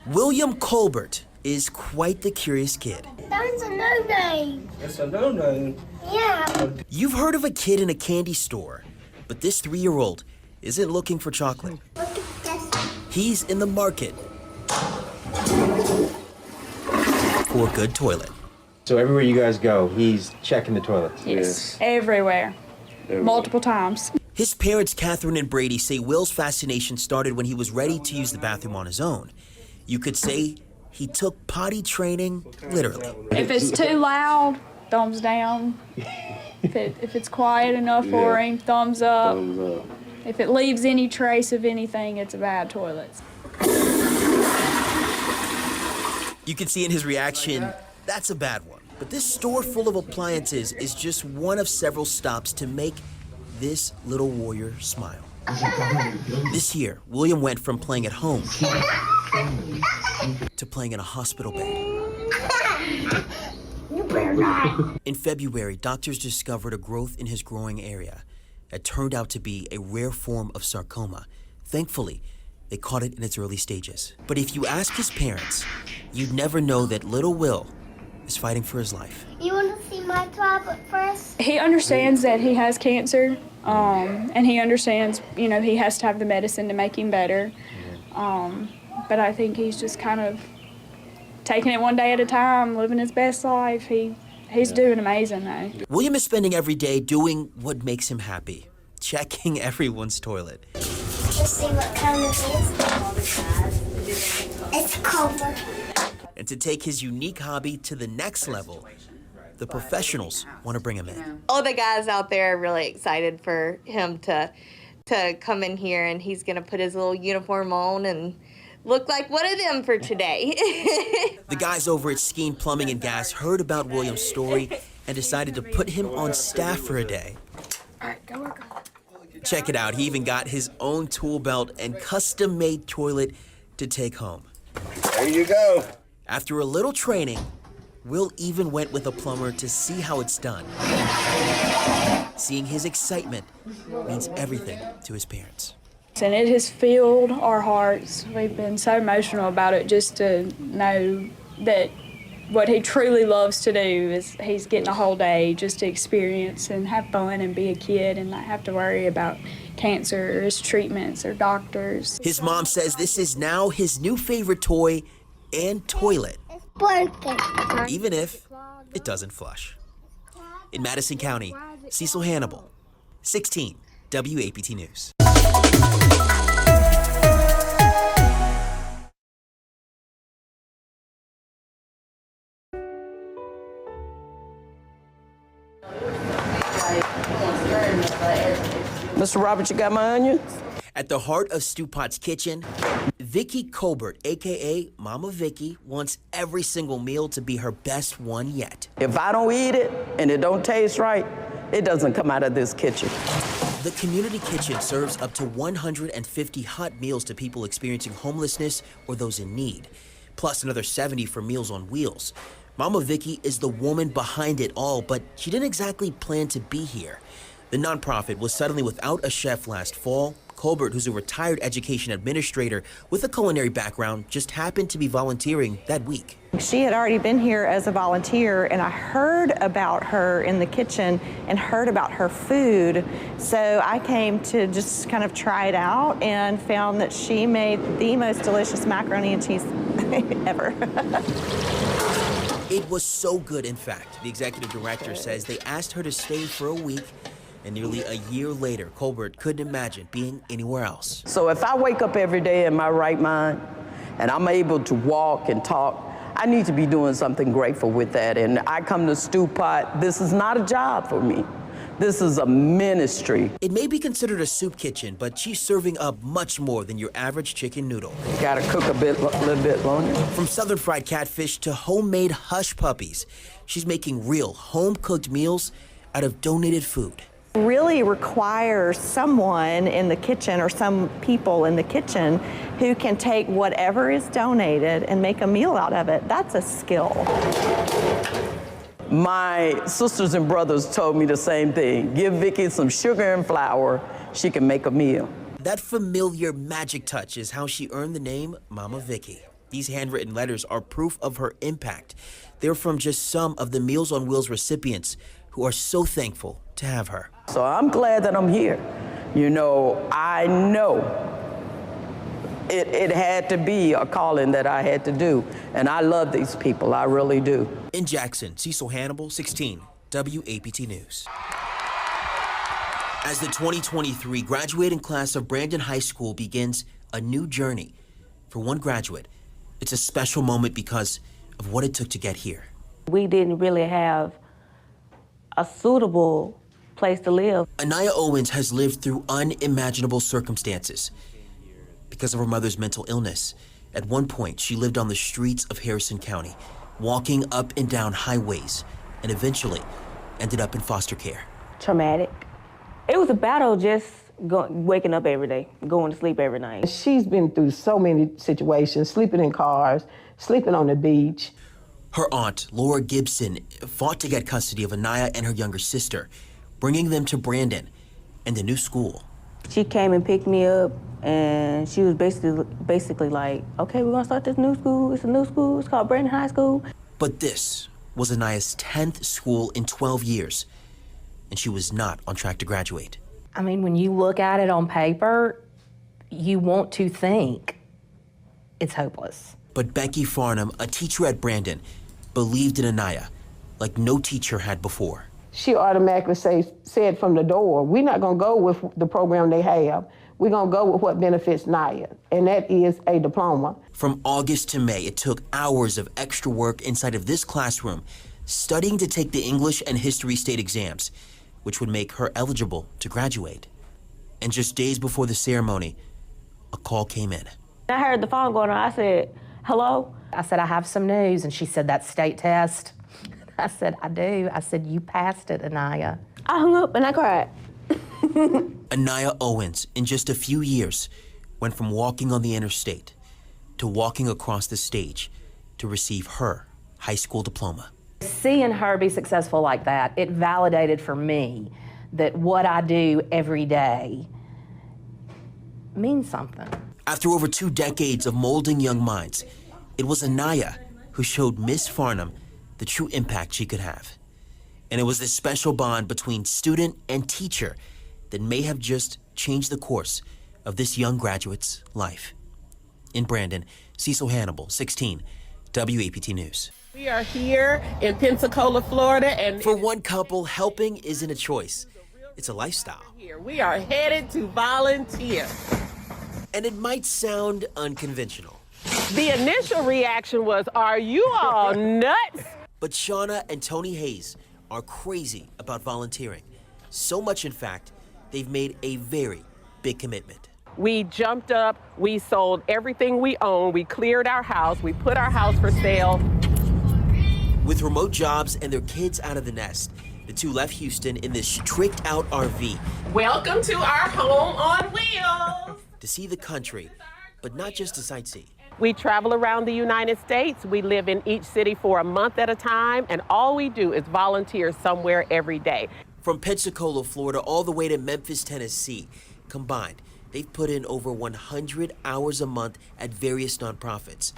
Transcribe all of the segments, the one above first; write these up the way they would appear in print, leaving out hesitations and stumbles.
William Colbert is quite the curious kid. That's a no-name. That's a no-name. Yeah. You've heard of a kid in a candy store, but this 3-year-old isn't looking for chocolate. Look at this. He's in the market for a good toilet. So everywhere you guys go, he's checking the toilets? Yes. Everywhere. Multiple times. His parents, Catherine and Brady, say Will's fascination started when he was ready to use the bathroom on his own. You could say he took potty training literally. If it's too loud, thumbs down. If it's quiet enough for him, thumbs up. If it leaves any trace of anything, it's a bad toilet. You can see in his reaction, that's a bad one. But this store full of appliances is just one of several stops to make this little warrior smile. This year, William went from playing at home to playing in a hospital bed. You better not. In February, doctors discovered a growth in his growing area. It turned out to be a rare form of sarcoma. Thankfully, they caught it in its early stages. But if you ask his parents, you'd never know that little Will is fighting for his life. You want to see my tablet first? He understands that he has cancer, and he understands, you know, he has to have the medicine to make him better. But I think he's just kind of taking it one day at a time, living his best life. He's doing amazing, though. William is spending every day doing what makes him happy, checking everyone's toilet. Let's see what kind of it is. It's Cobra. And to take his unique hobby to the next level, the professionals want to bring him in. All the guys out there are really excited for him to come in here, and he's gonna put his little uniform on and look like one of them for today. The guys over at Skeen Plumbing and Gas heard about William's story and decided to put him on staff for a day. All right, go work on it. Check it out, he even got his own tool belt and custom-made toilet to take home. There you go. After a little training, Will even went with a plumber to see how it's done. Seeing his excitement means everything to his parents. And it has filled our hearts. We've been so emotional about it, just to know that what he truly loves to do is he's getting a whole day just to experience and have fun and be a kid and not have to worry about cancer or his treatments or doctors. His mom says this is now his new favorite toy and toilet, It's broken. even if it doesn't flush. In Madison County, Cecil Hannibal, 16 WAPT News. Mr. Roberts, you got my onions? At the heart of Stu Pot's kitchen, Vicky Colbert, aka Mama Vicky, wants every single meal to be her best one yet. If I don't eat it and it don't taste right, it doesn't come out of this kitchen. The community kitchen serves up to 150 hot meals to people experiencing homelessness or those in need, plus another 70 for Meals on Wheels. Mama Vicky is the woman behind it all, but she didn't exactly plan to be here. The nonprofit was suddenly without a chef last fall. Colbert, who's a retired education administrator with a culinary background, just happened to be volunteering that week. She had already been here as a volunteer, and I heard about her in the kitchen and heard about her food. So I came to just kind of try it out and found that she made the most delicious macaroni and cheese ever. It was so good, in fact. The executive director says they asked her to stay for a week, and nearly a year later, Colbert couldn't imagine being anywhere else. So if I wake up every day in my right mind and I'm able to walk and talk, I need to be doing something grateful with that. And I come to Stew Pot, this is not a job for me. This is a ministry. It may be considered a soup kitchen, but she's serving up much more than your average chicken noodle. Gotta cook a little bit longer. From southern fried catfish to homemade hush puppies, she's making real home-cooked meals out of donated food. Really requires someone in the kitchen or some people in the kitchen who can take whatever is donated and make a meal out of it. That's a skill. My sisters and brothers told me the same thing. Give Vicky some sugar and flour, she can make a meal. That familiar magic touch is how she earned the name Mama Vicky. These handwritten letters are proof of her impact. They're from just some of the Meals on Wheels recipients who are so thankful to have her. So I'm glad that I'm here. You know, I know it had to be a calling that I had to do. And I love these people, I really do. In Jackson, Cecil Hannibal, 16, WAPT News. As the 2023 graduating class of Brandon High School begins a new journey, for one graduate, it's a special moment because of what it took to get here. We didn't really have a suitable place to live. Anaya Owens has lived through unimaginable circumstances because of her mother's mental illness. At one point, she lived on the streets of Harrison County, walking up and down highways, and eventually ended up in foster care. Traumatic. It was a battle just waking up every day, going to sleep every night. She's been through so many situations, sleeping in cars, sleeping on the beach. Her aunt, Laura Gibson, fought to get custody of Anaya and her younger sister, bringing them to Brandon and the new school. She came and picked me up, and she was basically like, okay, we're gonna start this new school. It's a new school, it's called Brandon High School. But this was Anaya's 10th school in 12 years, and she was not on track to graduate. I mean, when you look at it on paper, you want to think it's hopeless. But Becky Farnham, a teacher at Brandon, believed in Anaya like no teacher had before. She automatically said from the door, we're not gonna go with the program they have. We're gonna go with what benefits Naya, and that is a diploma. From August to May, it took hours of extra work inside of this classroom, studying to take the English and History state exams, which would make her eligible to graduate. And just days before the ceremony, a call came in. I heard the phone going on. I said, hello? I said, I have some news. And she said, that state test. I said, I do. I said, you passed it, Anaya. I hung up and I cried. Anaya Owens, in just a few years, went from walking on the interstate to walking across the stage to receive her high school diploma. Seeing her be successful like that, it validated for me that what I do every day means something. After over 2 decades of molding young minds, it was Anaya who showed Miss Farnham the true impact she could have. And it was this special bond between student and teacher that may have just changed the course of this young graduate's life. In Brandon, Cecil Hannibal, 16, WAPT News. We are here in Pensacola, Florida, and for one couple, helping isn't a choice, it's a lifestyle. We are headed to volunteer. And it might sound unconventional. The initial reaction was, are you all nuts? But Shauna and Tony Hayes are crazy about volunteering. So much, in fact, they've made a very big commitment. We jumped up, we sold everything we own, we cleared our house, we put our house for sale. With remote jobs and their kids out of the nest, the two left Houston in this tricked-out RV. Welcome to our home on wheels. To see the country, but not just to sightsee. We travel around the United States. We live in each city for a month at a time, and all we do is volunteer somewhere every day. From Pensacola, Florida, all the way to Memphis, Tennessee, combined, they've put in over 100 hours a month at various nonprofits.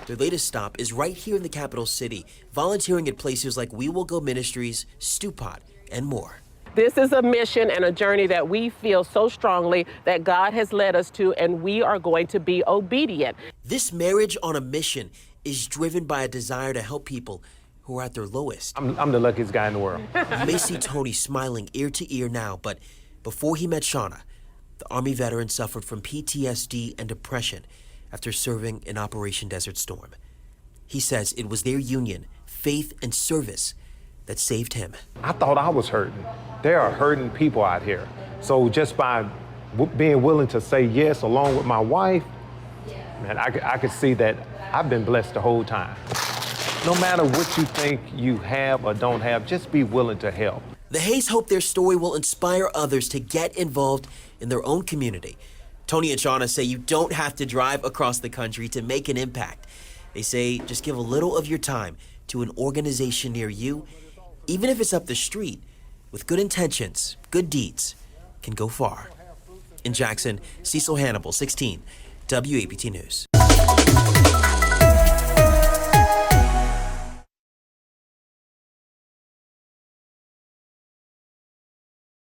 Their latest stop is right here in the capital city, volunteering at places like We Will Go Ministries, Stew Pot, and more. This is a mission and a journey that we feel so strongly that God has led us to, and we are going to be obedient. This marriage on a mission is driven by a desire to help people who are at their lowest. I'm the luckiest guy in the world. You may see Tony smiling ear to ear now, but before he met Shauna, the Army veteran suffered from PTSD and depression after serving in Operation Desert Storm. He says it was their union, faith, and service that saved him. I thought I was hurting. There are hurting people out here. So just by being willing to say yes along with my wife, man, I could see that I've been blessed the whole time. No matter what you think you have or don't have, just be willing to help. The Hayes hope their story will inspire others to get involved in their own community. Tony and Shauna say you don't have to drive across the country to make an impact. They say just give a little of your time to an organization near you, even if it's up the street. With good intentions, good deeds can go far. In Jackson, Cecil Hannibal, 16, WAPT News.